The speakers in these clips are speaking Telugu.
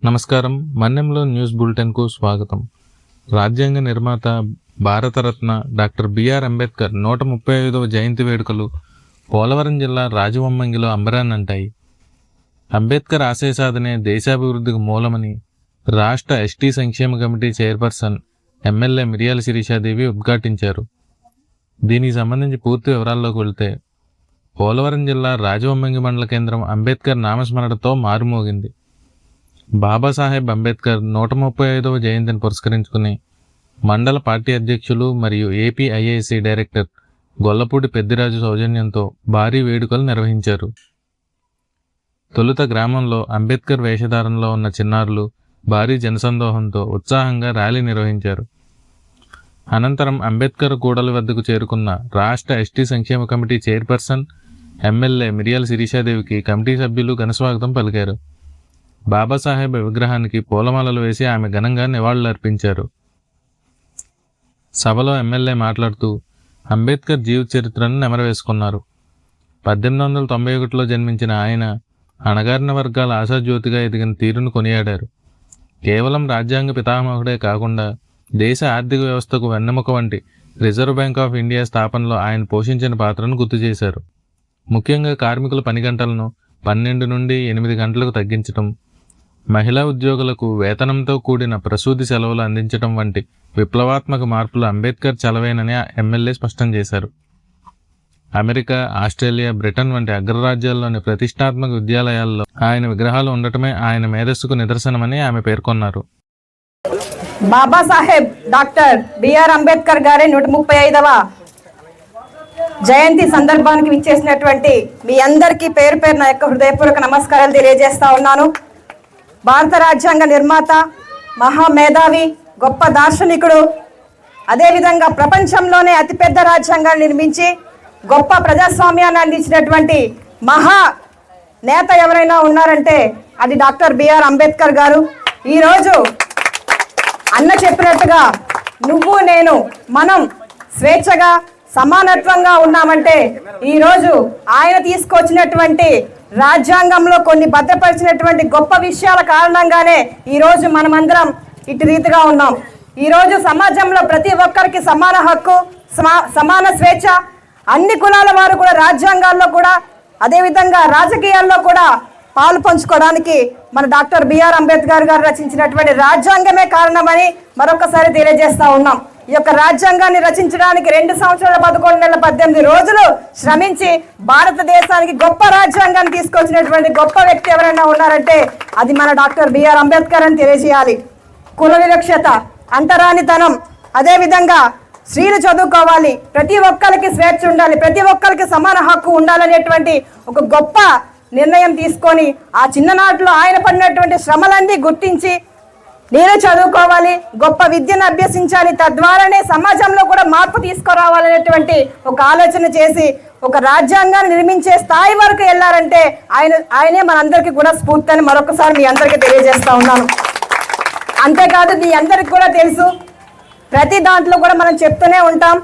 నమస్కారం. మన్నెంలో న్యూస్ బులెటిన్కు స్వాగతం. రాజ్యాంగ నిర్మాత భారతరత్న డాక్టర్ బిఆర్ అంబేద్కర్ 135వ జయంతి వేడుకలు పోలవరం జిల్లా రాజవొమ్మంగిలో అంబరాన్నంటాయి. అంబేద్కర్ ఆశయ సాధనే దేశాభివృద్ధికి మూలమని రాష్ట్ర ఎస్టీ సంక్షేమ కమిటీ చైర్పర్సన్ ఎమ్మెల్యే మిరియాల శిరీషాదేవి ఉద్ఘాటించారు. దీనికి సంబంధించి పూర్తి వివరాల్లోకి వెళ్తే, పోలవరం జిల్లా రాజవొమ్మంగి మండల కేంద్రం అంబేద్కర్ నామస్మరణతో మారుమోగింది. బాబాసాహెబ్ అంబేద్కర్ 135వ జయంతిని పురస్కరించుకుని మండల పార్టీ అధ్యక్షులు మరియు ఏపీఐఐసి డైరెక్టర్ గొల్లపూడి పెద్దిరాజు సౌజన్యంతో భారీ వేడుకలు నిర్వహించారు. తొలుత గ్రామంలో అంబేద్కర్ వేషధారణలో ఉన్న చిన్నారులు భారీ జనసందోహంతో ఉత్సాహంగా ర్యాలీ నిర్వహించారు. అనంతరం అంబేద్కర్ కూడలి వద్దకు చేరుకున్న రాష్ట్ర ఎస్టీ సంక్షేమ కమిటీ చైర్పర్సన్ ఎమ్మెల్యే మిరియాల శిరీషాదేవికి కమిటీ సభ్యులు ఘనస్వాగతం పలికారు. బాబాసాహెబ్ విగ్రహానికి పూలమాలలు వేసి ఆమె ఘనంగా నివాళులర్పించారు. సభలో ఎమ్మెల్యే మాట్లాడుతూ అంబేద్కర్ జీవిత చరిత్రను నెమరవేసుకున్నారు. 1891లో జన్మించిన ఆయన అణగారిన వర్గాల ఆశాజ్యోతిగా ఎదిగిన తీరును కొనియాడారు. కేవలం రాజ్యాంగ పితామహుడే కాకుండా దేశ ఆర్థిక వ్యవస్థకు వెన్నెముక వంటి రిజర్వ్ బ్యాంక్ ఆఫ్ ఇండియా స్థాపనలో ఆయన పోషించిన పాత్రను గుర్తు చేశారు. ముఖ్యంగా కార్మికుల పని గంటలను 12 నుండి 8 గంటలకు తగ్గించడం, మహిళా ఉద్యోగులకు వేతనంతో కూడిన ప్రసూతి సెలవులు అందించడం వంటి విప్లవాత్మక మార్పులు అంబేద్కర్ చలవేనని ఎమ్మెల్యే స్పష్టం చేశారు. అమెరికా, ఆస్ట్రేలియా, బ్రిటన్ వంటి అగ్రరాజ్యాల్లోని ప్రతిష్టాత్మక విద్యాలయాల్లో ఆయన విగ్రహాలు ఉండటమే ఆయన మేధస్సుకు నిదర్శనమని ఆమె పేర్కొన్నారు. బాబాసాహెబ్ డాక్టర్ బిఆర్ అంబేద్కర్ గారి 135వ జయంతి సందర్భానికి విచ్చేసినటువంటి మీ అందరికీ పేరు పేరు నా యొక్క హృదయపూర్వక నమస్కారాలు తెలియజేస్తా ఉన్నాను. భారత రాజ్యాంగ నిర్మాత, మహామేధావి, గొప్ప దార్శనికుడు, అదేవిధంగా ప్రపంచంలోనే అతిపెద్ద రాజ్యాంగాన్ని నిర్మించి గొప్ప ప్రజాస్వామ్యాన్ని అందించినటువంటి మహా నేత ఎవరైనా ఉన్నారంటే అది డాక్టర్ బిఆర్ అంబేద్కర్ గారు. ఈరోజు అన్న చెప్పినట్టుగా నువ్వు నేను మనం స్వేచ్ఛగా సమానత్వంగా ఉన్నామంటే ఈరోజు ఆయన తీసుకొచ్చినటువంటి రాజ్యాంగంలో కొన్ని భద్రపరిచినటువంటి గొప్ప విషయాల కారణంగానే ఈరోజు మనమందరం ఇటు రీతిగా ఉన్నాం. ఈరోజు సమాజంలో ప్రతి ఒక్కరికి సమాన హక్కు, సమాన స్వేచ్ఛ, అన్ని కులాల వారు కూడా రాజ్యాంగాల్లో కూడా అదేవిధంగా రాజకీయాల్లో కూడా పాలు పంచుకోవడానికి మన డాక్టర్ బిఆర్ అంబేద్కర్ గారు రచించినటువంటి రాజ్యాంగమే కారణమని మరొకసారి తెలియజేస్తా ఉన్నాం. ఈ యొక్క రాజ్యాంగాన్ని రచించడానికి 2 సంవత్సరాల 11 నెలల 18 రోజులు శ్రమించి భారతదేశానికి గొప్ప రాజ్యాంగాన్ని తీసుకొచ్చినటువంటి గొప్ప వ్యక్తి ఎవరైనా ఉన్నారంటే అది మన డాక్టర్ బిఆర్ అంబేద్కర్ అని తెలియజేయాలి. కుల వివక్షత, అంటరానితనం, అదేవిధంగా స్త్రీలు చదువుకోవాలి, ప్రతి ఒక్కరికి స్వేచ్ఛ ఉండాలి, ప్రతి ఒక్కరికి సమాన హక్కు ఉండాలనేటువంటి ఒక గొప్ప నిర్ణయం తీసుకొని ఆ చిన్ననాటిలో ఆయన పడినటువంటి శ్రమలన్నీ గుర్తించి నేను చదువుకోవాలి, గొప్ప విద్యను అభ్యసించాలి, తద్వారానే సమాజంలో కూడా మార్పు తీసుకురావాలనేటువంటి ఒక ఆలోచన చేసి ఒక రాజ్యాంగాన్ని నిర్మించే స్థాయి వరకు వెళ్ళారంటే ఆయనే మనందరికీ కూడా స్ఫూర్తి అని మరొకసారి మీ అందరికీ తెలియజేస్తా ఉన్నాను. అంతేకాదు మీ అందరికి కూడా తెలుసు, ప్రతి దాంట్లో కూడా మనం చెప్తూనే ఉంటాం,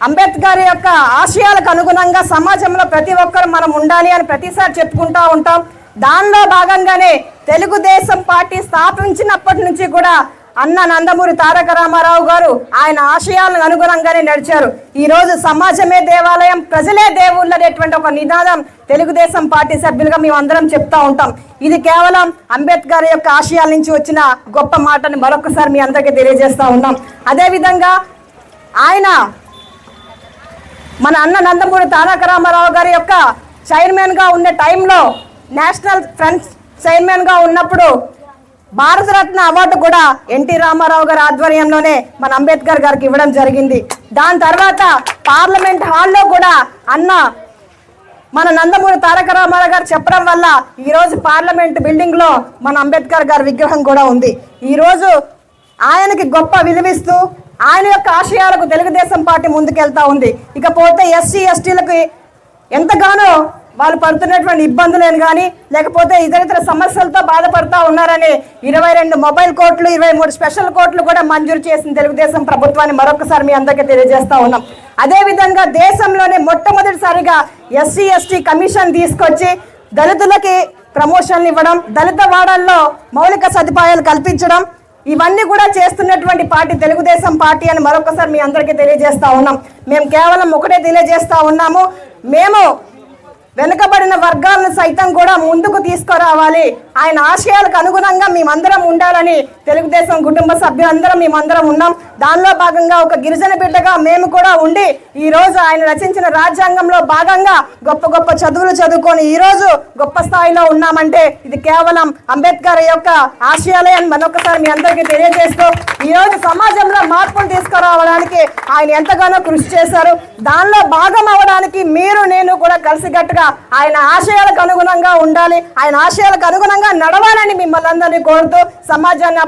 అంబేద్కర్ యొక్క ఆశయాలకు అనుగుణంగా సమాజంలో ప్రతి ఒక్కరు మనం ఉండాలి అని ప్రతిసారి చెప్పుకుంటూ ఉంటాం. దానిలో భాగంగానే తెలుగుదేశం పార్టీ స్థాపించినప్పటి నుంచి కూడా అన్న నందమూరి తారక రామారావు గారు ఆయన ఆశయాలకు అనుగుణంగానే నడిచారు. ఈరోజు సమాజమే దేవాలయం, ప్రజలే దేవుళ్ళు అనేటువంటి ఒక నినాదం తెలుగుదేశం పార్టీ సభ్యులుగా మేము అందరం చెప్తా ఉంటాం. ఇది కేవలం అంబేద్కర్ యొక్క ఆశయాల నుంచి వచ్చిన గొప్ప మాటని మరొకసారి మీ అందరికీ తెలియజేస్తూ ఉన్నాం. అదేవిధంగా ఆయన మన అన్న నందమూరి తారక రామారావు గారి యొక్క చైర్మన్గా ఉన్న టైంలో, నేషనల్ ఫ్రంట్ చైర్మన్గా ఉన్నప్పుడు భారతరత్న అవార్డు కూడా ఎన్టీ రామారావు గారి ఆధ్వర్యంలోనే మన అంబేద్కర్ గారికి ఇవ్వడం జరిగింది. దాని తర్వాత పార్లమెంట్ హాల్లో కూడా అన్న మన నందమూరి తారక రామారావు గారు చెప్పడం వల్ల ఈరోజు పార్లమెంట్ బిల్డింగ్లో మన అంబేద్కర్ గారి విగ్రహం కూడా ఉంది. ఈరోజు ఆయనకి గొప్ప విలువిస్తూ ఆయన యొక్క ఆశయాలకు తెలుగుదేశం పార్టీ ముందుకెళ్తా ఉంది. ఇకపోతే ఎస్సీ ఎస్టీలకు ఎంతగానో వాళ్ళు పడుతున్నటువంటి ఇబ్బందులను కానీ లేకపోతే ఇతర సమస్యలతో బాధపడుతూ ఉన్నారని 22 మొబైల్ కోర్టులు, 23 స్పెషల్ కోర్టులు కూడా మంజూరు చేసిన తెలుగుదేశం ప్రభుత్వాన్ని మరొకసారి మీ అందరికీ తెలియజేస్తా ఉన్నాం. అదేవిధంగా దేశంలోనే మొట్టమొదటిసారిగా ఎస్సీ ఎస్టీ కమిషన్ తీసుకొచ్చి దళితులకి ప్రమోషన్లు ఇవ్వడం, దళిత వాడల్లో మౌలిక సదుపాయాలు కల్పించడం, ఇవన్నీ కూడా చేస్తున్నటువంటి పార్టీ తెలుగుదేశం పార్టీ అని మరొకసారి మీ అందరికీ తెలియజేస్తా ఉన్నాం. మేము కేవలం ఒకటే తెలియజేస్తా ఉన్నాము, మేము వెనుకబడిన వర్గాలను సైతం కూడా ముందుకు తీసుకురావాలి, ఆయన ఆశయాలకు అనుగుణంగా మేమందరం ఉండాలని తెలుగుదేశం కుటుంబ సభ్యులందరం మేమందరం ఉన్నాం. దానిలో భాగంగా ఒక గిరిజన బిడ్డగా మేము కూడా ఉండి ఈ రోజు ఆయన రచించిన రాజ్యాంగంలో భాగంగా గొప్ప గొప్ప చదువులు చదువుకొని ఈ రోజు గొప్ప స్థాయిలో ఉన్నామంటే ఇది కేవలం అంబేద్కర్ యొక్క ఆశయాలే అని మరొకసారి మీ అందరికీ తెలియజేస్తూ, ఈ రోజు సమాజంలో మార్పులు తీసుకురావడానికి ఆయన ఎంతగానో కృషి చేశారు. దానిలో భాగం అవడానికి మీరు నేను కూడా కలిసికట్టుగా ఆయన ఆశయాలకు అనుగుణంగా ఉండాలి, ఆయన ఆశయాలకు అనుగుణంగా నడవాలని మిమ్మల్ని అందరినీ కోరుతూ సమాజాన్ని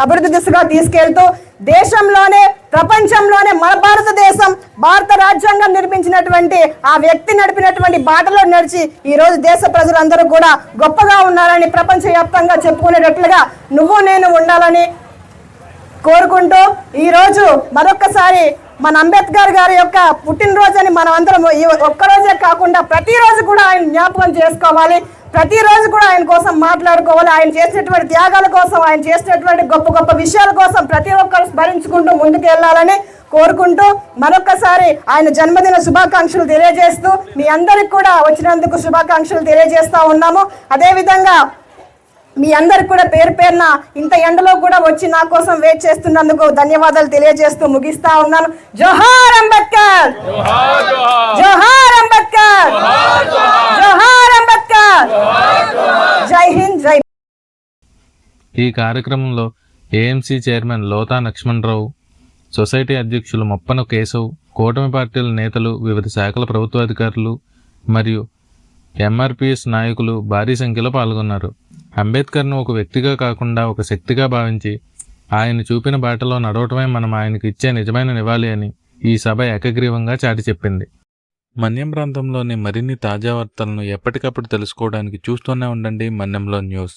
అభివృద్ధి దిశగా తీసుకెళ్తూ దేశంలోనే ప్రపంచంలోనే మన భారతదేశం భారత రాజ్యాంగం నిర్మించినటువంటి ఆ వ్యక్తి నడిపినటువంటి బాటలో నడిచి ఈ రోజు దేశ ప్రజలందరూ కూడా గొప్పగా ఉన్నారని ప్రపంచవ్యాప్తంగా చెప్పుకునేటట్లుగా నువ్వు నేను ఉండాలని కోరుకుంటూ ఈ రోజు మరొక్కసారి మన అంబేద్కర్ గారి యొక్క పుట్టినరోజుని మనం అందరం ఒక్కరోజే కాకుండా ప్రతిరోజు కూడా ఆయన జ్ఞాపకం చేసుకోవాలి, ప్రతిరోజు కూడా ఆయన కోసం మాట్లాడుకోవాలి, ఆయన చేసినటువంటి త్యాగాల కోసం, ఆయన చేసినటువంటి గొప్ప గొప్ప విషయాల కోసం ప్రతి ఒక్కరు స్మరించుకుంటూ ముందుకు వెళ్ళాలని కోరుకుంటూ మరొకసారి ఆయన జన్మదిన శుభాకాంక్షలు తెలియజేస్తూ మీ అందరికి కూడా వచ్చినందుకు శుభాకాంక్షలు తెలియజేస్తా ఉన్నాము. అదేవిధంగా మీ అందరికి కూడా పేరు పేరున ఇంత ఎండలో కూడా వచ్చి నా కోసం వెయిట్ చేస్తున్నందుకు ధన్యవాదాలు తెలియజేస్తూ ముగిస్తా ఉన్నాను. జోహార్ అంబేద్కర్, జోహార్ అంబేద్కర్, జోహార్ అంబేద్కర్, జై హింద్, జై. ఈ కార్యక్రమంలో AMC chairman Lotha Lakshmanarao, society అధ్యక్షులు మొప్పన కేశవ్, కూటమి పార్టీల నేతలు, వివిధ శాఖల ప్రభుత్వాధికారులు మరియు ఎంఆర్పిఎస్ నాయకులు భారీ సంఖ్యలో పాల్గొన్నారు. అంబేద్కర్ను ఒక వ్యక్తిగా కాకుండా ఒక శక్తిగా భావించి ఆయన చూపిన బాటలో నడవటమే మనం ఆయనకు ఇచ్చే నిజమైన నివాళి అని ఈ సభ ఏకగ్రీవంగా చాటి చెప్పింది. మన్యం ప్రాంతంలోని మరిన్ని తాజా వార్తలను ఎప్పటికప్పుడు తెలుసుకోవడానికి చూస్తూనే ఉండండి మన్యంలో న్యూస్.